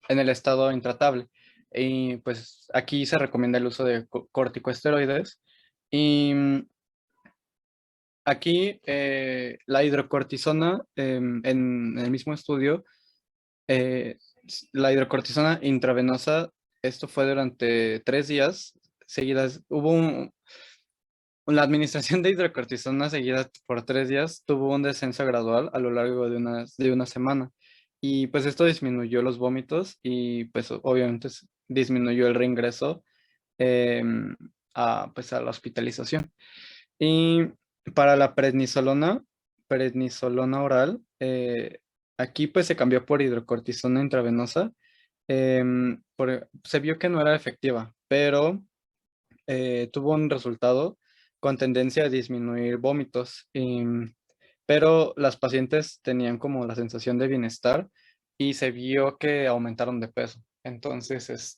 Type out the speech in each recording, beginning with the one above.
en el estado intratable. Y pues aquí se recomienda el uso de corticosteroides. Y aquí la hidrocortisona, en el mismo estudio, eh, la hidrocortisona intravenosa, esto fue durante 3 días seguidas. La administración de hidrocortisona seguida por 3 días tuvo un descenso gradual a lo largo de una semana. Y pues esto disminuyó los vómitos y pues obviamente disminuyó el reingreso pues a la hospitalización. Y para la prednisolona oral, aquí pues se cambió por hidrocortisona intravenosa. Se vio que no era efectiva, pero tuvo un resultado con tendencia a disminuir vómitos, pero las pacientes tenían como la sensación de bienestar y se vio que aumentaron de peso. Entonces,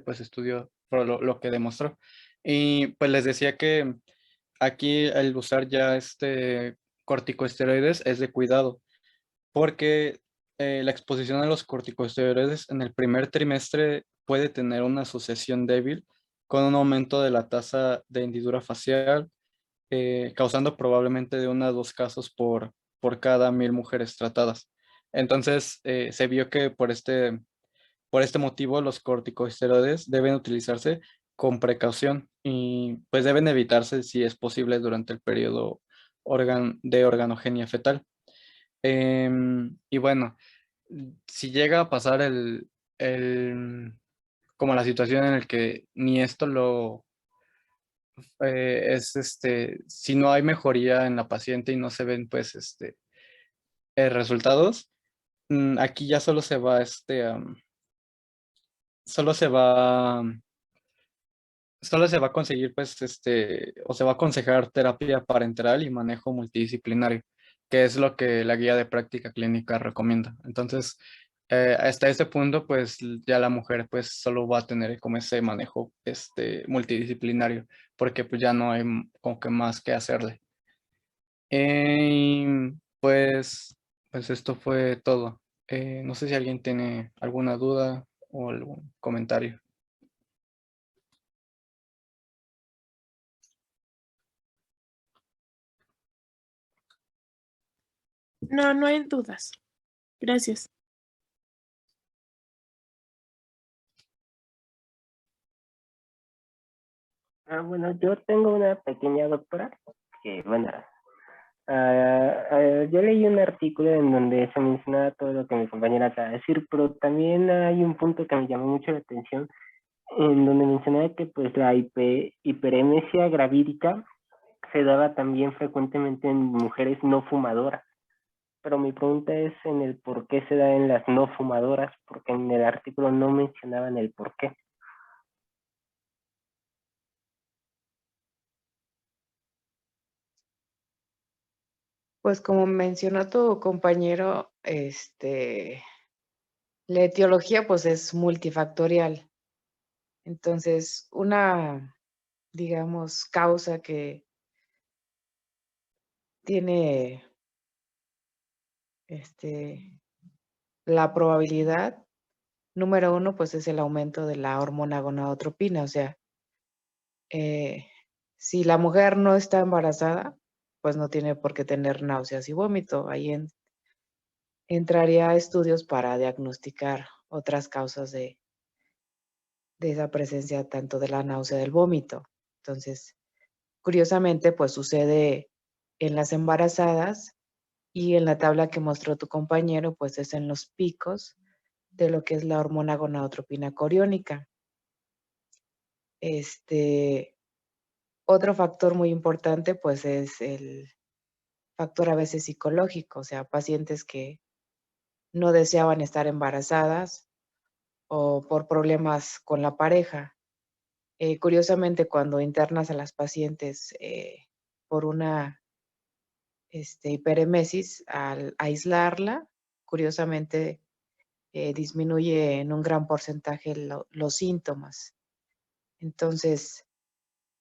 pues estudio fue lo que demostró. Y pues les decía que aquí el usar ya corticosteroides es de cuidado, porque la exposición a los corticosteroides en el primer trimestre puede tener una asociación débil con un aumento de la tasa de hendidura facial, causando probablemente de 1 a 2 casos por cada 1.000 mujeres tratadas. Entonces, se vio que por este motivo los corticosteroides deben utilizarse con precaución y pues deben evitarse si es posible durante el periodo de organogenia fetal. Y bueno, si llega a pasar como la situación en la que ni esto si no hay mejoría en la paciente y no se ven pues resultados, aquí ya solo se va, solo se va a conseguir pues o se va a aconsejar terapia parenteral y manejo multidisciplinario, que es lo que la guía de práctica clínica recomienda. Entonces, hasta este punto, pues ya la mujer pues solo va a tener como ese manejo multidisciplinario, porque pues ya no hay como que más que hacerle. Pues esto fue todo. No sé si alguien tiene alguna duda o algún comentario. No, no hay dudas. Gracias. Bueno, yo tengo una pequeña doctora que, bueno, yo leí un artículo en donde se mencionaba todo lo que mi compañera acaba de decir, pero también hay un punto que me llamó mucho la atención, en donde mencionaba que pues la hiperemesia gravídica se daba también frecuentemente en mujeres no fumadoras. Pero mi pregunta es en el por qué se da en las no fumadoras, porque en el artículo no mencionaban el por qué. Pues como mencionó tu compañero, la etiología pues es multifactorial. Entonces, una, digamos, causa que tiene la probabilidad, número uno, pues es el aumento de la hormona gonadotropina. O sea, si la mujer no está embarazada, pues no tiene por qué tener náuseas y vómito. Ahí entraría a estudios para diagnosticar otras causas de esa presencia tanto de la náusea del vómito. Entonces, curiosamente, pues sucede en las embarazadas y en la tabla que mostró tu compañero, pues es en los picos de lo que es la hormona gonadotropina coriónica. Otro factor muy importante, pues es el factor a veces psicológico, o sea, pacientes que no deseaban estar embarazadas o por problemas con la pareja. Curiosamente, cuando internas a las pacientes por una hiperemesis, al aislarla, curiosamente disminuye en un gran porcentaje los síntomas. Entonces,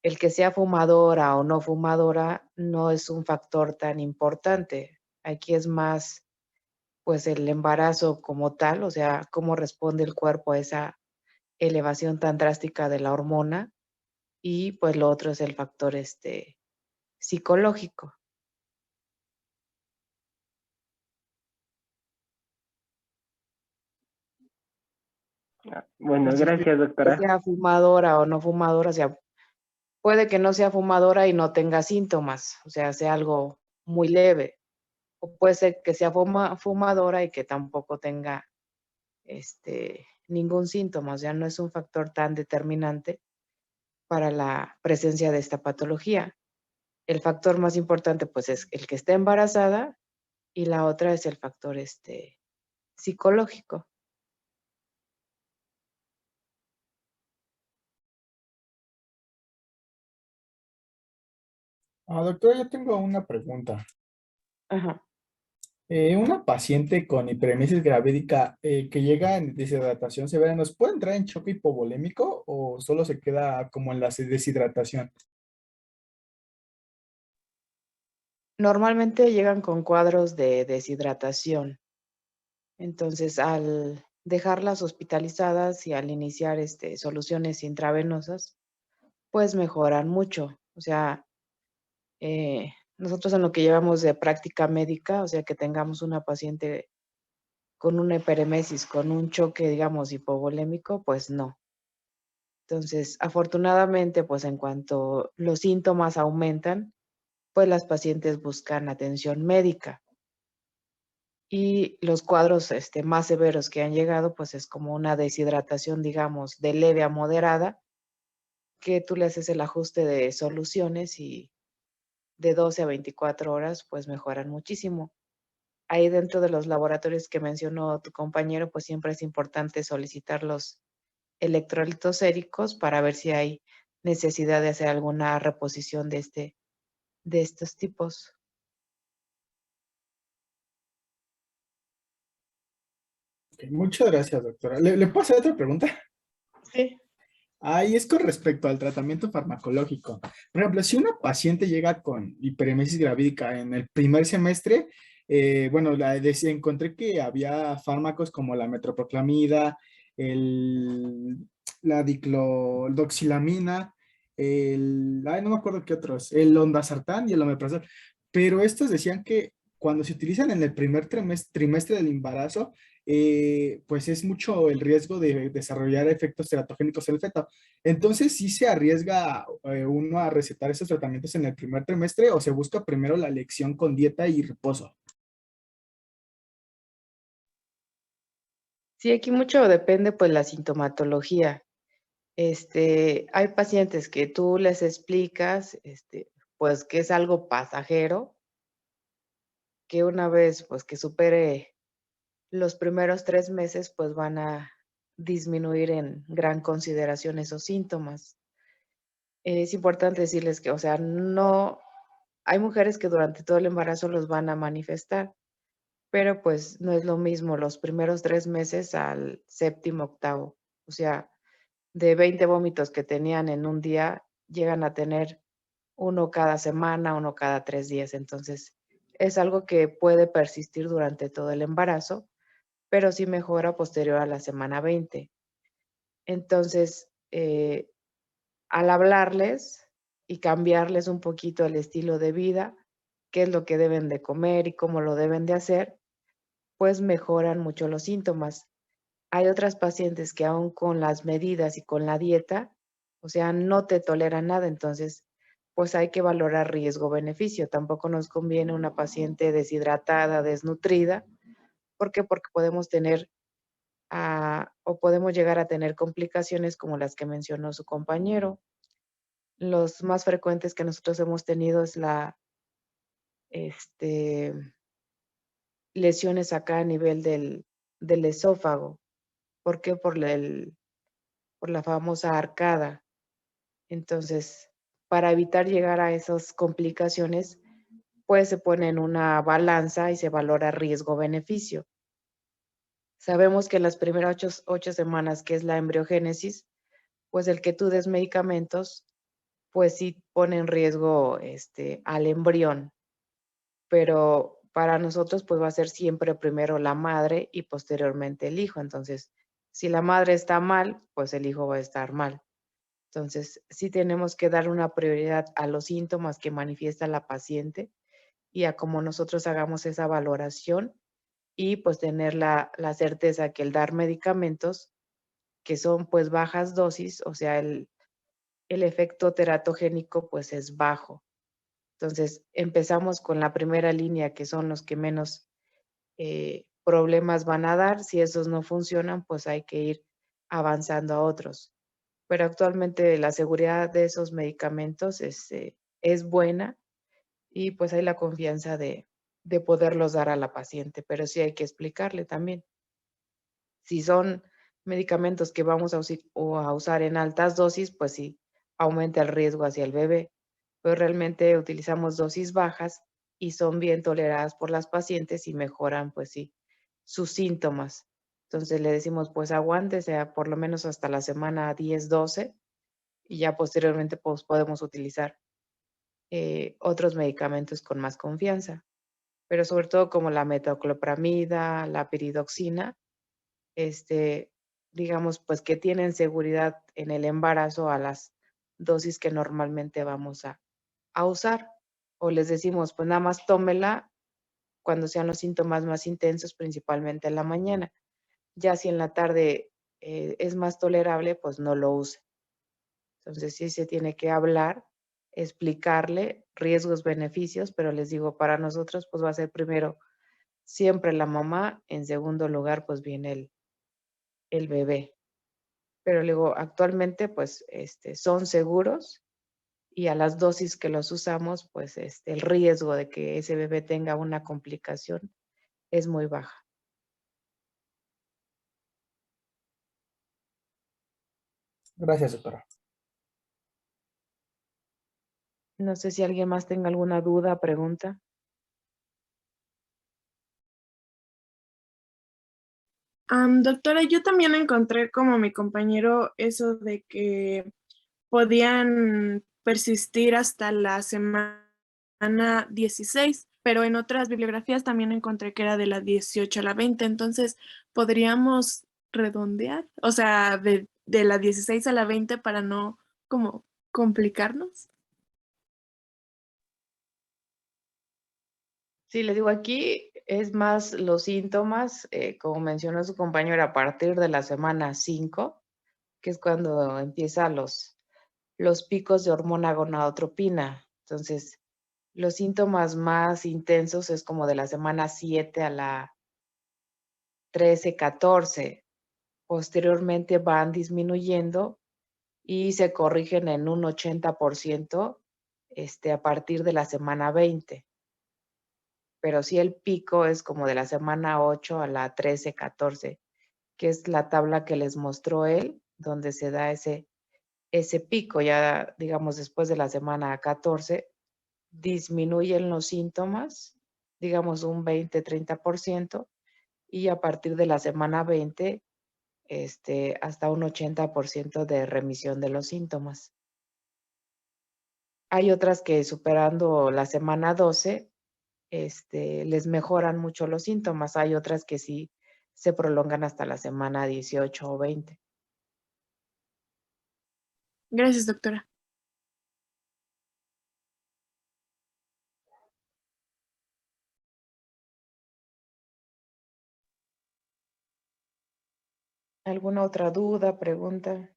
el que sea fumadora o no fumadora no es un factor tan importante. Aquí es más pues el embarazo como tal, o sea, cómo responde el cuerpo a esa elevación tan drástica de la hormona, y pues lo otro es el factor psicológico. Bueno, Entonces, sí, gracias, que doctora. sea fumadora o no fumadora, o sea, puede que no sea fumadora y no tenga síntomas, o sea algo muy leve, o puede ser que sea fumadora y que tampoco tenga ningún síntoma, o sea, no es un factor tan determinante para la presencia de esta patología. El factor más importante, pues, es el que esté embarazada, y la otra es el factor, psicológico. Doctora, yo tengo una pregunta. Ajá. Una paciente con hiperemesis gravídica que llega en deshidratación severa, ¿nos puede entrar en choque hipovolémico o solo se queda como en la deshidratación? Normalmente llegan con cuadros de deshidratación. Entonces, al dejarlas hospitalizadas y al iniciar, soluciones intravenosas, pues mejoran mucho. O sea, nosotros en lo que llevamos de práctica médica, o sea, que tengamos una paciente con una hiperemesis, con un choque, digamos, hipovolémico, pues no. Entonces, afortunadamente, pues en cuanto los síntomas aumentan, pues las pacientes buscan atención médica. Y los cuadros, más severos que han llegado, pues es como una deshidratación, digamos, de leve a moderada, que tú le haces el ajuste de soluciones y de 12 a 24 horas, pues mejoran muchísimo. Ahí dentro de los laboratorios que mencionó tu compañero, pues siempre es importante solicitar los electrolitos séricos para ver si hay necesidad de hacer alguna reposición de estos tipos. Ok, muchas gracias, doctora. ¿Le puedo hacer otra pregunta? Sí. Y es con respecto al tratamiento farmacológico. Por ejemplo, si una paciente llega con hiperemesis gravídica en el primer semestre, bueno, encontré que había fármacos como la metoclopramida, el, la diclodoxilamina, no me acuerdo qué otros, el ondasartán y el omeprazol, pero estos decían que cuando se utilizan en el primer trimestre del embarazo, pues es mucho el riesgo de desarrollar efectos teratogénicos en el feto. Entonces, ¿sí se arriesga uno a recetar esos tratamientos en el primer trimestre o se busca primero la elección con dieta y reposo? Sí, aquí mucho depende, pues, la sintomatología. Hay pacientes que tú les explicas, pues, que es algo pasajero, que una vez, pues, que supere los primeros 3 meses, pues, van a disminuir en gran consideración esos síntomas. Es importante decirles que, o sea, no hay mujeres que durante todo el embarazo los van a manifestar, pero, pues, no es lo mismo los primeros 3 meses al séptimo, octavo. O sea, de 20 vómitos que tenían en un día, llegan a tener uno cada semana, uno cada 3 días. Entonces, es algo que puede persistir durante todo el embarazo, pero sí mejora posterior a la semana 20. Entonces, al hablarles y cambiarles un poquito el estilo de vida, qué es lo que deben de comer y cómo lo deben de hacer, pues mejoran mucho los síntomas. Hay otras pacientes que aún con las medidas y con la dieta, o sea, no te toleran nada, entonces, pues hay que valorar riesgo-beneficio. Tampoco nos conviene una paciente deshidratada, desnutrida. ¿Por qué? Porque podemos tener o podemos llegar a tener complicaciones como las que mencionó su compañero. Los más frecuentes que nosotros hemos tenido es este, lesiones acá a nivel del esófago. ¿Por qué? Por la famosa arcada. Entonces, para evitar llegar a esas complicaciones, pues se pone en una balanza y se valora riesgo-beneficio. Sabemos que en las primeras 8 semanas, que es la embriogénesis, pues el que tú des medicamentos, pues sí pone en riesgo al embrión, pero para nosotros pues va a ser siempre primero la madre y posteriormente el hijo. Entonces, si la madre está mal, pues el hijo va a estar mal. Entonces, sí tenemos que dar una prioridad a los síntomas que manifiesta la paciente y a cómo nosotros hagamos esa valoración y pues tener la certeza que el dar medicamentos que son pues bajas dosis, o sea, el efecto teratogénico pues es bajo. Entonces, empezamos con la primera línea, que son los que menos problemas van a dar. Si esos no funcionan, pues hay que ir avanzando a otros. Pero actualmente la seguridad de esos medicamentos es buena y pues hay la confianza de poderlos dar a la paciente, pero sí hay que explicarle también. Si son medicamentos que vamos a usar en altas dosis, pues sí, aumenta el riesgo hacia el bebé. Pero realmente utilizamos dosis bajas y son bien toleradas por las pacientes y mejoran, pues sí, sus síntomas. Entonces le decimos, pues aguántese por lo menos hasta la semana 10, 12 y ya posteriormente pues podemos utilizar otros medicamentos con más confianza. Pero sobre todo como la metoclopramida, la piridoxina, digamos, pues que tienen seguridad en el embarazo a las dosis que normalmente vamos a usar. O les decimos, pues nada más tómela cuando sean los síntomas más intensos, principalmente en la mañana. Ya si en la tarde es más tolerable, pues no lo use. Entonces sí se tiene que hablar, explicarle riesgos, beneficios, pero les digo, para nosotros pues va a ser primero siempre la mamá, en segundo lugar pues viene el bebé. Pero luego actualmente pues son seguros y a las dosis que los usamos pues el riesgo de que ese bebé tenga una complicación es muy baja. Gracias, doctora. No sé si alguien más tenga alguna duda, pregunta. Doctora, yo también encontré como mi compañero eso de que podían persistir hasta la semana 16, pero en otras bibliografías también encontré que era de la 18 a la 20, entonces podríamos redondear, o sea, de la 16 a la 20 para no como complicarnos. Sí, le digo, aquí es más los síntomas, como mencionó su compañero, a partir de la semana 5, que es cuando empiezan los picos de hormona gonadotropina. Entonces, los síntomas más intensos es como de la semana 7 a la 13, 14. Posteriormente van disminuyendo y se corrigen en un 80% a partir de la semana 20. Pero sí el pico es como de la semana 8 a la 13, 14, que es la tabla que les mostró él, donde se da ese pico. Ya, digamos, después de la semana 14, disminuyen los síntomas, digamos un 20, 30%, y a partir de la semana 20, hasta un 80% de remisión de los síntomas. Hay otras que superando la semana 12, les mejoran mucho los síntomas. Hay otras que sí se prolongan hasta la semana 18 o 20. Gracias, doctora. ¿Alguna otra duda, pregunta?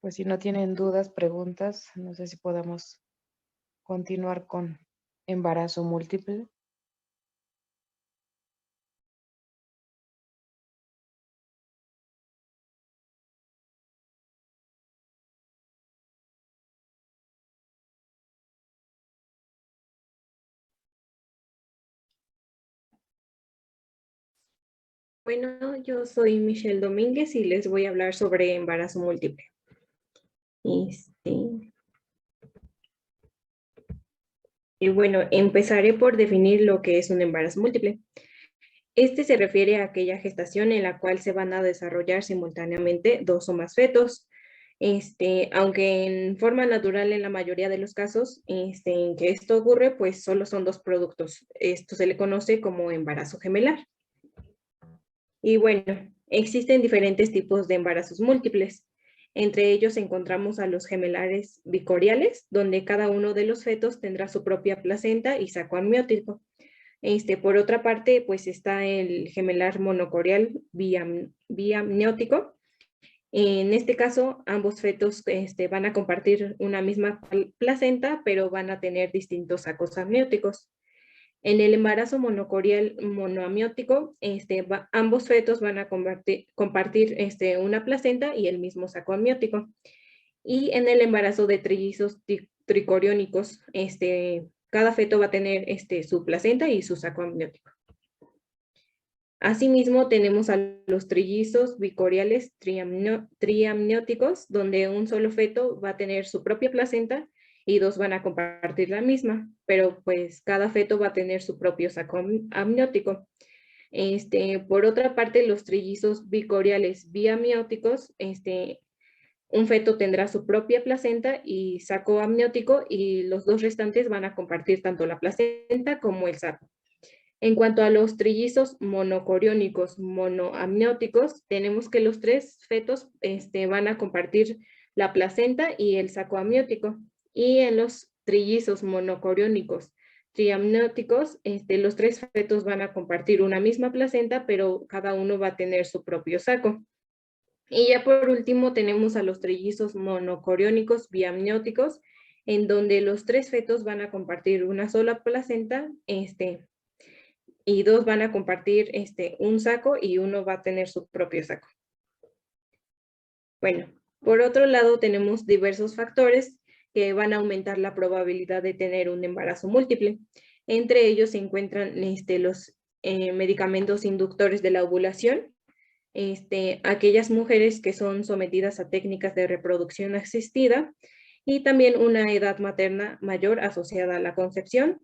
Pues si no tienen dudas, preguntas, no sé si podemos continuar con embarazo múltiple. Bueno, yo soy Michelle Domínguez y les voy a hablar sobre embarazo múltiple. Este, Y bueno, empezaré por definir lo que es un embarazo múltiple. Este se refiere a aquella gestación en la cual se van a desarrollar simultáneamente dos o más fetos. Aunque en forma natural en la mayoría de los casos en que esto ocurre, pues solo son dos productos. Esto se le conoce como embarazo gemelar. Y bueno, existen diferentes tipos de embarazos múltiples. Entre ellos encontramos a los gemelares bicoriales, donde cada uno de los fetos tendrá su propia placenta y saco amniótico. Por otra parte, pues está el gemelar monocorial biamniótico. En este caso, ambos fetos van a compartir una misma placenta, pero van a tener distintos sacos amnióticos. En el embarazo monocorial monoamniótico, ambos fetos van a compartir una placenta y el mismo saco amniótico. Y en el embarazo de trillizos tricoriónicos, cada feto va a tener su placenta y su saco amniótico. Asimismo, tenemos a los trillizos bicoriales triamnióticos, donde un solo feto va a tener su propia placenta y dos van a compartir la misma, pero pues cada feto va a tener su propio saco amniótico. Por otra parte, los trillizos bicoriales biamnióticos, un feto tendrá su propia placenta y saco amniótico y los dos restantes van a compartir tanto la placenta como el saco. En cuanto a los trillizos monocoriónicos monoamnióticos, tenemos que los tres fetos van a compartir la placenta y el saco amniótico. Y en los trillizos monocoriónicos triamnióticos, los tres fetos van a compartir una misma placenta, pero cada uno va a tener su propio saco. Y ya por último tenemos a los trillizos monocoriónicos biamnióticos, en donde los tres fetos van a compartir una sola placenta, y dos van a compartir un saco y uno va a tener su propio saco. Bueno, por otro lado tenemos diversos factores que van a aumentar la probabilidad de tener un embarazo múltiple. Entre ellos se encuentran los medicamentos inductores de la ovulación, aquellas mujeres que son sometidas a técnicas de reproducción asistida y también una edad materna mayor asociada a la concepción,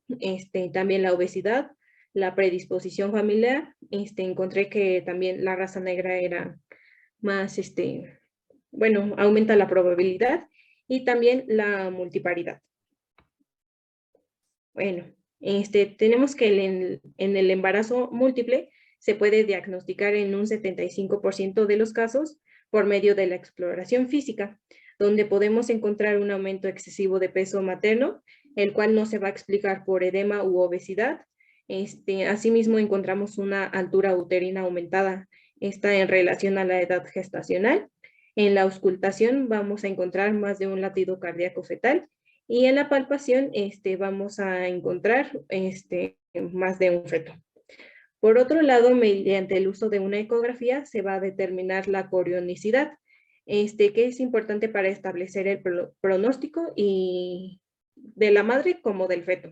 también la obesidad, la predisposición familiar. Encontré que también la raza negra era más, bueno, aumenta la probabilidad y también la multiparidad. Bueno, tenemos que en el embarazo múltiple se puede diagnosticar en un 75% de los casos por medio de la exploración física, donde podemos encontrar un aumento excesivo de peso materno, el cual no se va a explicar por edema u obesidad. Asimismo, encontramos una altura uterina aumentada, esta en relación a la edad gestacional. En la auscultación vamos a encontrar más de un latido cardíaco fetal y en la palpación vamos a encontrar más de un feto. Por otro lado, mediante el uso de una ecografía se va a determinar la corionicidad, que es importante para establecer el pronóstico y de la madre como del feto.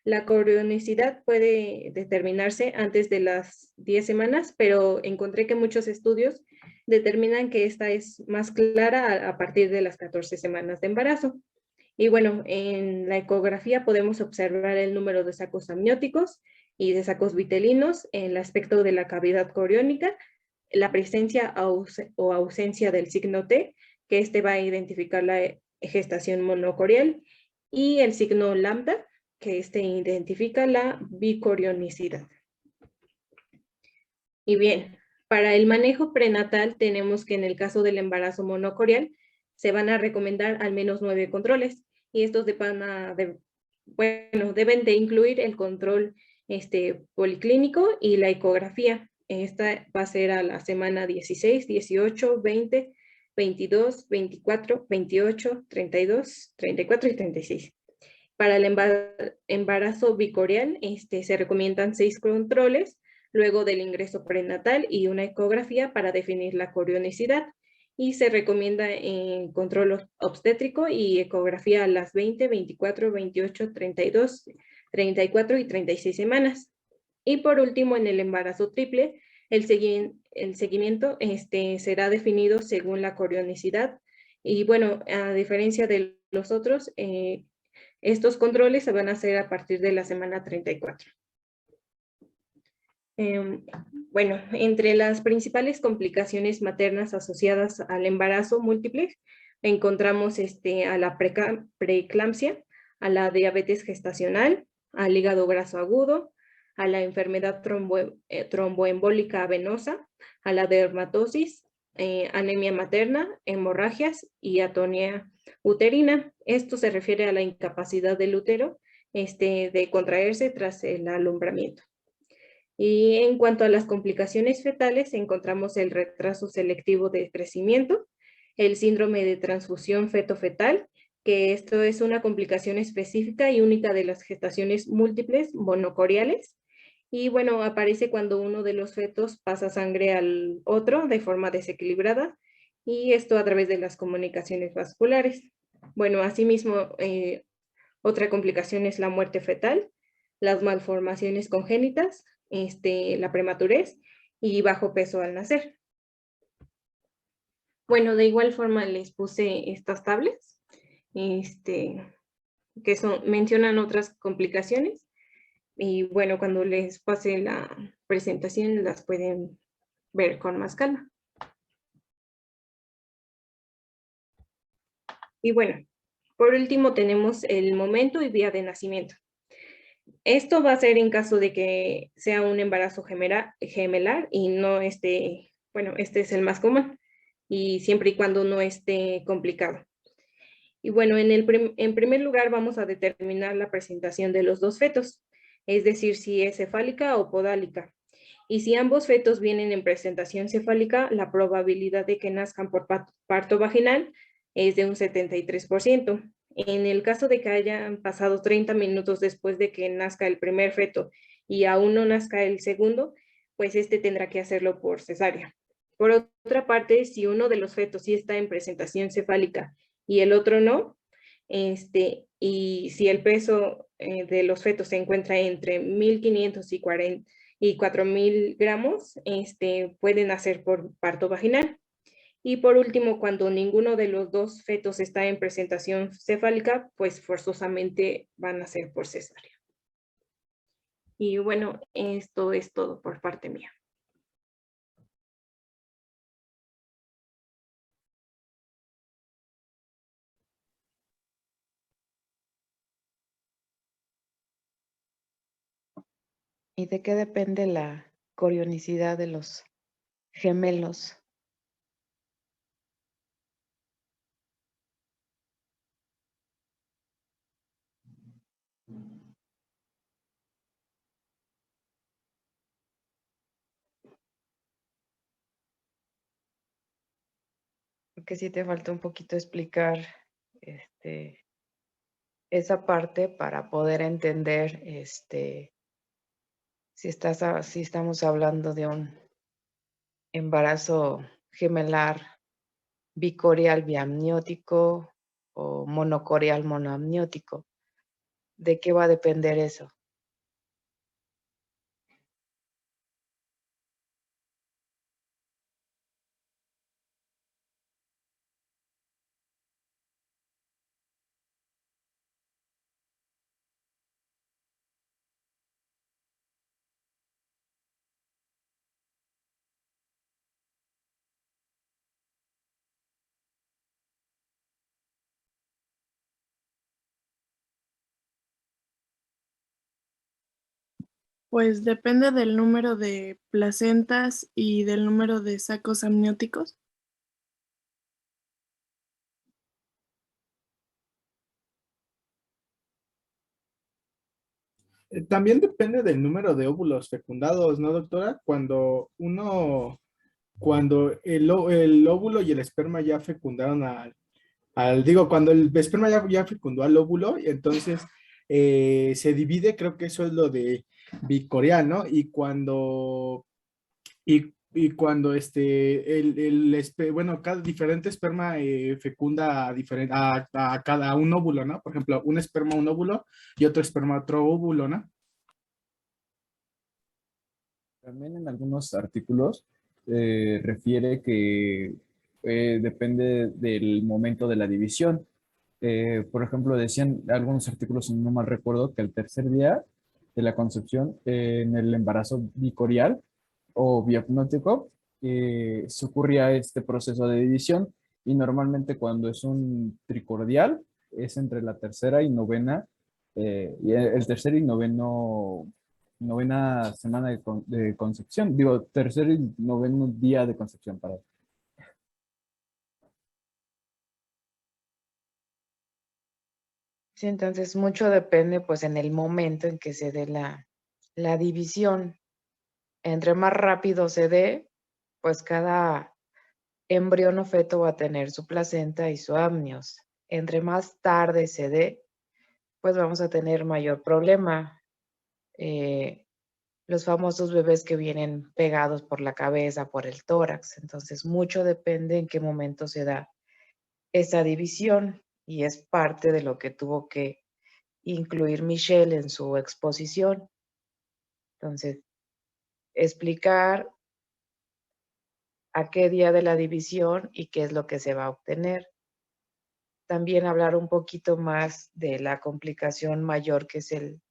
La corionicidad puede determinarse antes de las 10 semanas, pero encontré que muchos estudios determinan que esta es más clara a partir de las 14 semanas de embarazo. Y bueno, en la ecografía podemos observar el número de sacos amnióticos y de sacos vitelinos, el aspecto de la cavidad coriónica, la presencia o ausencia del signo T, que va a identificar la gestación monocorial, y el signo lambda, que identifica la bicorionicidad. Y bien, para el manejo prenatal tenemos que en el caso del embarazo monocorial se van a recomendar al menos 9 controles y estos deben de incluir el control policlínico y la ecografía. Esta va a ser a la semana 16, 18, 20, 22, 24, 28, 32, 34 y 36. Para el embarazo bicorial se recomiendan 6 controles luego del ingreso prenatal y una ecografía para definir la corionicidad. Y se recomienda control obstétrico y ecografía a las 20, 24, 28, 32, 34 y 36 semanas. Y por último, en el embarazo triple, el seguimiento será definido según la corionicidad. Y bueno, a diferencia de los otros, Estos controles se van a hacer a partir de la semana 34. Bueno, entre las principales complicaciones maternas asociadas al embarazo múltiple, encontramos a la preeclampsia, a la diabetes gestacional, al hígado graso agudo, a la enfermedad tromboembólica venosa, a la dermatosis, anemia materna, hemorragias y atonía uterina. Esto se refiere a la incapacidad del útero de contraerse tras el alumbramiento. Y en cuanto a las complicaciones fetales, encontramos el retraso selectivo de crecimiento, el síndrome de transfusión feto-fetal, que esto es una complicación específica y única de las gestaciones múltiples monocoriales. Y bueno, aparece cuando uno de los fetos pasa sangre al otro de forma desequilibrada, y esto a través de las comunicaciones vasculares. Bueno, asimismo, otra complicación es la muerte fetal, las malformaciones congénitas, la prematurez y bajo peso al nacer. Bueno, de igual forma les puse estas tablas, que mencionan otras complicaciones, y bueno, cuando les pase la presentación las pueden ver con más calma. Y bueno, por último tenemos el momento y día de nacimiento. Esto va a ser en caso de que sea un embarazo gemelar y no bueno, este es el más común, y siempre y cuando no esté complicado. Y bueno, en primer lugar vamos a determinar la presentación de los dos fetos, es decir, si es cefálica o podálica. Y si ambos fetos vienen en presentación cefálica, la probabilidad de que nazcan por parto vaginal es de un 73%. En el caso de que hayan pasado 30 minutos después de que nazca el primer feto y aún no nazca el segundo, pues tendrá que hacerlo por cesárea. Por otra parte, si uno de los fetos sí está en presentación cefálica y el otro no, y si el peso de los fetos se encuentra entre 1.500 y 4.000 gramos, pueden nacer por parto vaginal. Y por último, cuando ninguno de los dos fetos está en presentación cefálica, pues forzosamente van a ser por cesárea. Y bueno, esto es todo por parte mía. ¿Y de qué depende la corionicidad de los gemelos? Porque sí te falta un poquito explicar esa parte para poder entender si estamos hablando de un embarazo gemelar bicorial biamniótico o monocorial monoamniótico. ¿De qué va a depender eso? Pues depende del número de placentas y del número de sacos amnióticos. También depende del número de óvulos fecundados, ¿no, doctora? Cuando el óvulo y el esperma ya fecundaron cuando el esperma ya fecundó al óvulo, y entonces se divide, creo que eso es lo de bicorial, ¿no? Y cuando bueno, cada diferente esperma fecunda a cada un óvulo, ¿no? Por ejemplo, un esperma un óvulo y otro esperma otro óvulo, ¿no? También en algunos artículos refiere que depende del momento de la división. por ejemplo, decían algunos artículos, si no mal recuerdo, que el tercer día de la concepción, en el embarazo bicorial o biopnótico, se ocurría este proceso de división, y normalmente cuando es un tricordial es entre la tercera y novena, y el tercer y novena semana de concepción, digo, tercer y noveno día de concepción, para. Sí, entonces mucho depende pues en el momento en que se dé la división. Entre más rápido se dé, pues cada embrión o feto va a tener su placenta y su amnios. Entre más tarde se dé, pues vamos a tener mayor problema. Los famosos bebés que vienen pegados por la cabeza, por el tórax. Entonces, mucho depende en qué momento se da esa división, y es parte de lo que tuvo que incluir Michelle en su exposición. Entonces, explicar a qué día de la división y qué es lo que se va a obtener. También hablar un poquito más de la complicación mayor, que es el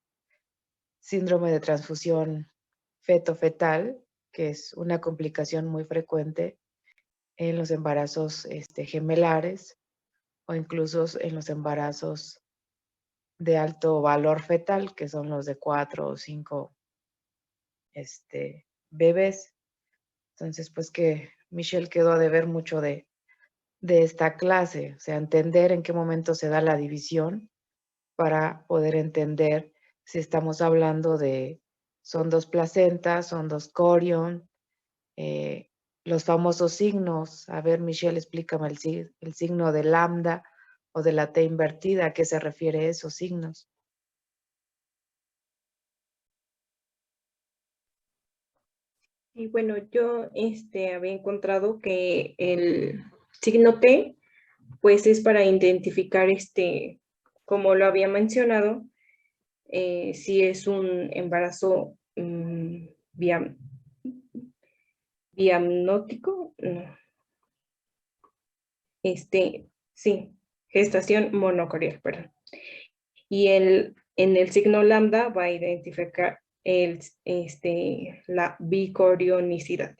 síndrome de transfusión feto-fetal, que es una complicación muy frecuente en los embarazos gemelares, o incluso en los embarazos de alto valor fetal, que son los de 4 o 5 bebés. Entonces, pues que Michelle quedó a deber mucho de esta clase, o sea, entender en qué momento se da la división para poder entender si estamos hablando de, son 2 placentas, son 2 corion, los famosos signos. A ver, Michelle, explícame el signo de lambda o de la T invertida, ¿a qué se refiere esos signos? Y bueno, yo había encontrado que el signo T, pues es para identificar, como lo había mencionado, si es un embarazo biamnótico, no, sí, gestación monocorial, perdón. Y en el signo lambda va a identificar la bicorionicidad.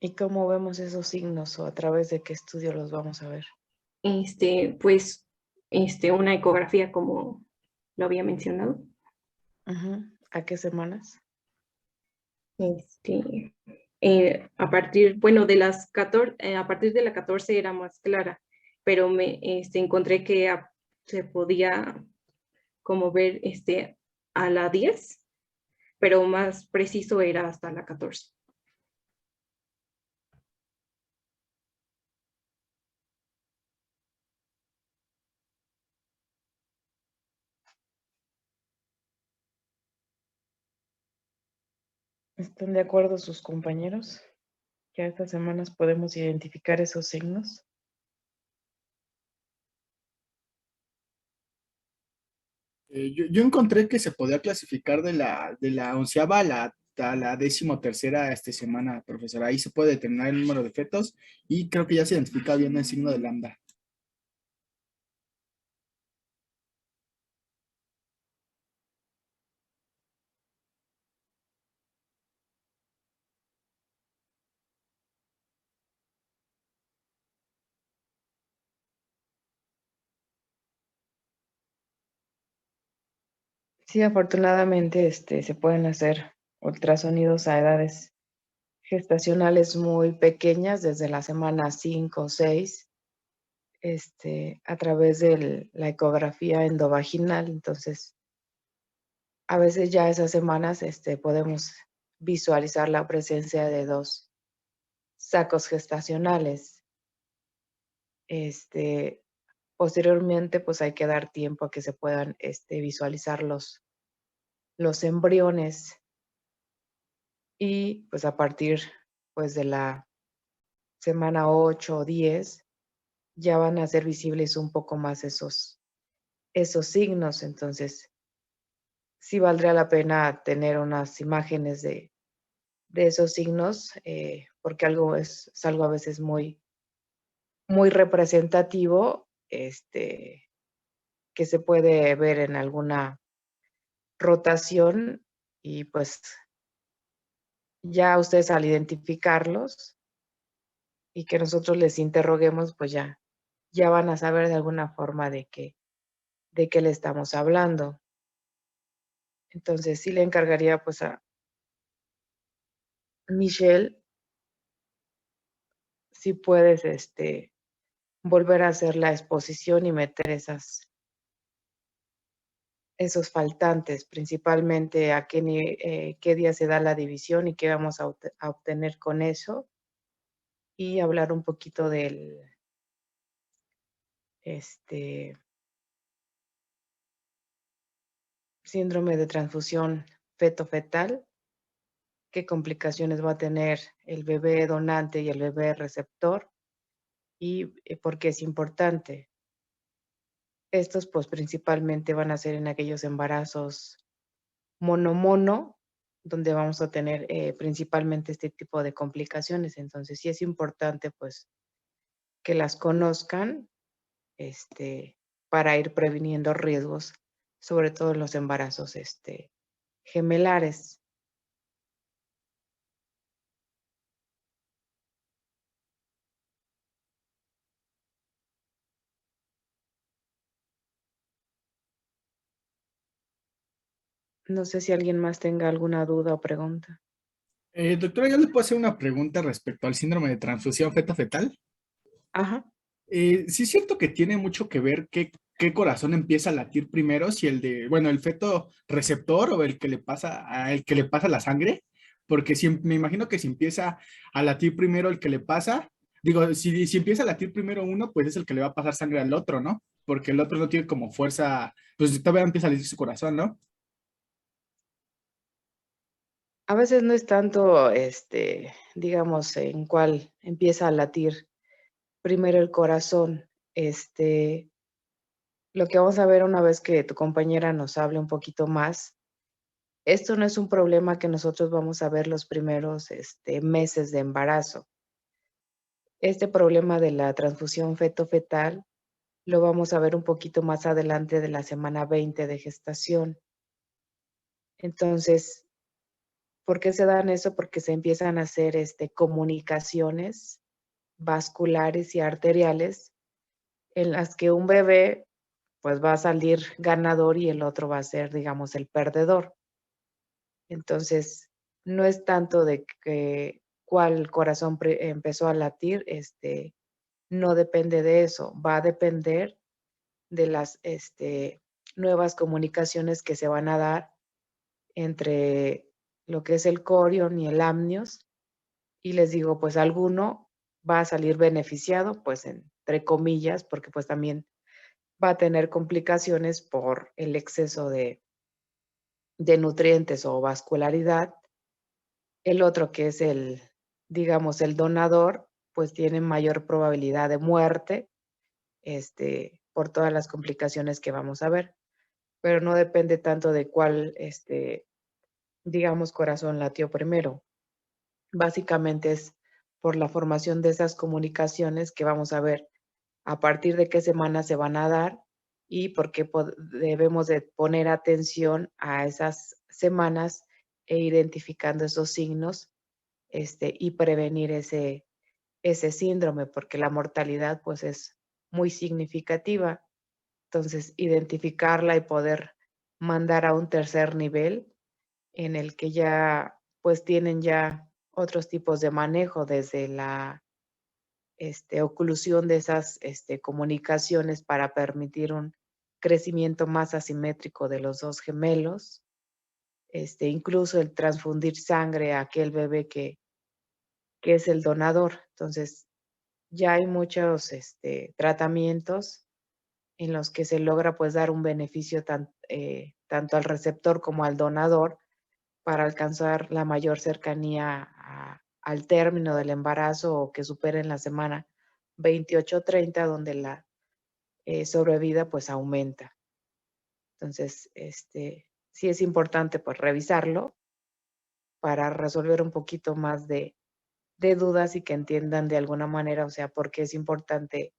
¿Y cómo vemos esos signos, o a través de qué estudio los vamos a ver? Pues, una ecografía, como lo había mencionado. ¿A qué semanas? A partir, bueno, de las 14, a partir de la 14 era más clara, pero encontré que se podía como ver a la 10, pero más preciso era hasta la 14. ¿Están de acuerdo sus compañeros? ¿Que a estas semanas podemos identificar esos signos? Yo encontré que se podía clasificar de la 11ª a la 13ª semana, profesora. Ahí se puede determinar el número de fetos y creo que ya se identifica bien el signo de lambda. Sí, afortunadamente se pueden hacer ultrasonidos a edades gestacionales muy pequeñas, desde la semana 5 o 6, a través de la ecografía endovaginal. Entonces, a veces ya esas semanas podemos visualizar la presencia de 2 sacos gestacionales. Posteriormente, pues hay que dar tiempo a que se puedan visualizar los embriones, y pues a partir pues de la semana 8 o 10, ya van a ser visibles un poco más esos signos. Entonces, sí valdría la pena tener unas imágenes de esos signos, porque es algo a veces muy, muy representativo, que se puede ver en alguna rotación, y pues ya ustedes al identificarlos y que nosotros les interroguemos, pues ya van a saber de alguna forma de qué le estamos hablando. Entonces sí le encargaría pues a Michelle, si puedes volver a hacer la exposición y meter esos faltantes, principalmente a qué día se da la división y qué vamos a obtener con eso, y hablar un poquito del síndrome de transfusión feto-fetal, qué complicaciones va a tener el bebé donante y el bebé receptor, y por qué es importante. Estos pues principalmente van a ser en aquellos embarazos mono-mono, donde vamos a tener principalmente este tipo de complicaciones. Entonces sí es importante pues que las conozcan, para ir previniendo riesgos, sobre todo en los embarazos gemelares. No sé si alguien más tenga alguna duda o pregunta. Doctora, ¿yo le puedo hacer una pregunta respecto al síndrome de transfusión feto-fetal? Ajá. Sí es cierto que tiene mucho que ver qué corazón empieza a latir primero, si el de, bueno, el feto receptor o el que le pasa la sangre, porque me imagino que si empieza a latir primero el que le pasa, digo, si empieza a latir primero uno, pues es el que le va a pasar sangre al otro, ¿no? Porque el otro no tiene como fuerza, pues todavía empieza a latir su corazón, ¿no? A veces no es tanto, digamos, en cuál empieza a latir primero el corazón. Lo que vamos a ver una vez que tu compañera nos hable un poquito más, esto no es un problema que nosotros vamos a ver los primeros meses de embarazo. Este problema de la transfusión feto-fetal lo vamos a ver un poquito más adelante de la semana 20 de gestación. Entonces, ¿por qué se dan eso? Porque se empiezan a hacer comunicaciones vasculares y arteriales en las que un bebé pues va a salir ganador y el otro va a ser, digamos, el perdedor. Entonces, no es tanto de que cuál corazón empezó a latir, no depende de eso, va a depender de las nuevas comunicaciones que se van a dar entre lo que es el corion y el amnios, y les digo, pues alguno va a salir beneficiado, pues entre comillas, porque pues también va a tener complicaciones por el exceso de nutrientes o vascularidad. El otro, que es digamos, el donador, pues tiene mayor probabilidad de muerte, por todas las complicaciones que vamos a ver, pero no depende tanto de cuál, digamos, corazón latió primero. Básicamente es por la formación de esas comunicaciones que vamos a ver a partir de qué semana se van a dar y por qué debemos de poner atención a esas semanas e identificando esos signos, y prevenir ese síndrome, porque la mortalidad pues es muy significativa. Entonces, identificarla y poder mandar a un tercer nivel en el que ya pues tienen ya otros tipos de manejo, desde la oclusión de esas comunicaciones para permitir un crecimiento más asimétrico de los dos gemelos, incluso el transfundir sangre a aquel bebé que es el donador. Entonces, ya hay muchos tratamientos en los que se logra pues dar un beneficio tanto al receptor como al donador para alcanzar la mayor cercanía al término del embarazo o que superen la semana 28 o 30, donde la sobrevida pues aumenta. Entonces, sí es importante pues revisarlo para resolver un poquito más de dudas y que entiendan de alguna manera, o sea, por qué es importante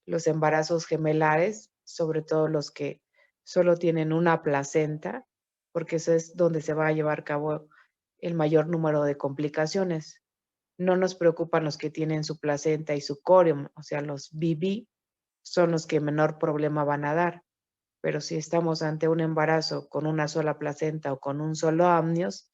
los embarazos gemelares, sobre todo los que solo tienen una placenta, porque eso es donde se va a llevar a cabo el mayor número de complicaciones. No nos preocupan los que tienen su placenta y su corium, o sea, los BB son los que menor problema van a dar. Pero si estamos ante un embarazo con una sola placenta o con un solo amnios,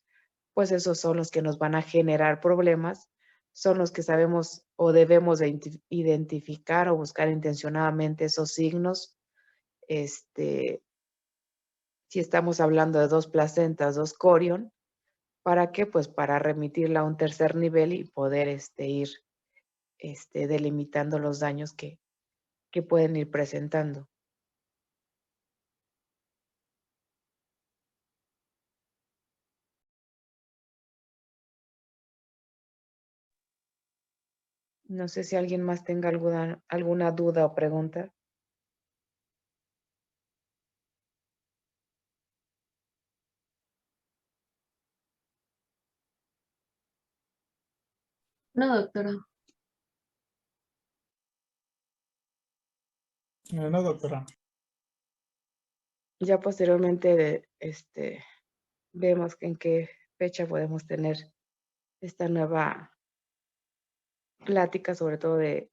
pues esos son los que nos van a generar problemas, son los que sabemos o debemos de identificar o buscar intencionadamente esos signos. Si estamos hablando de 2 placentas, 2 corion, ¿para qué? Pues para remitirla a un tercer nivel y poder ir delimitando los daños que pueden ir presentando. No sé si alguien más tenga alguna duda o pregunta. No, doctora. No, doctora. Ya posteriormente vemos en qué fecha podemos tener esta nueva plática, sobre todo de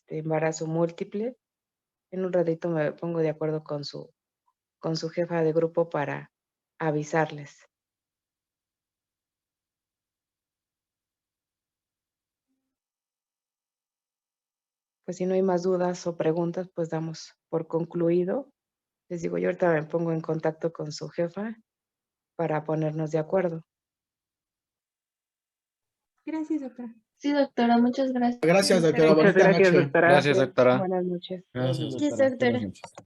embarazo múltiple. En un ratito me pongo de acuerdo con su jefa de grupo para avisarles. Pues si no hay más dudas o preguntas, pues damos por concluido. Les digo, yo ahorita me pongo en contacto con su jefa para ponernos de acuerdo. Gracias, doctora. Sí, doctora, muchas gracias. Gracias, doctora. Muchas Bonita gracias, noche. doctora. Gracias, doctora. Buenas noches. Gracias, Gracias, doctora. doctora. Buenas noches.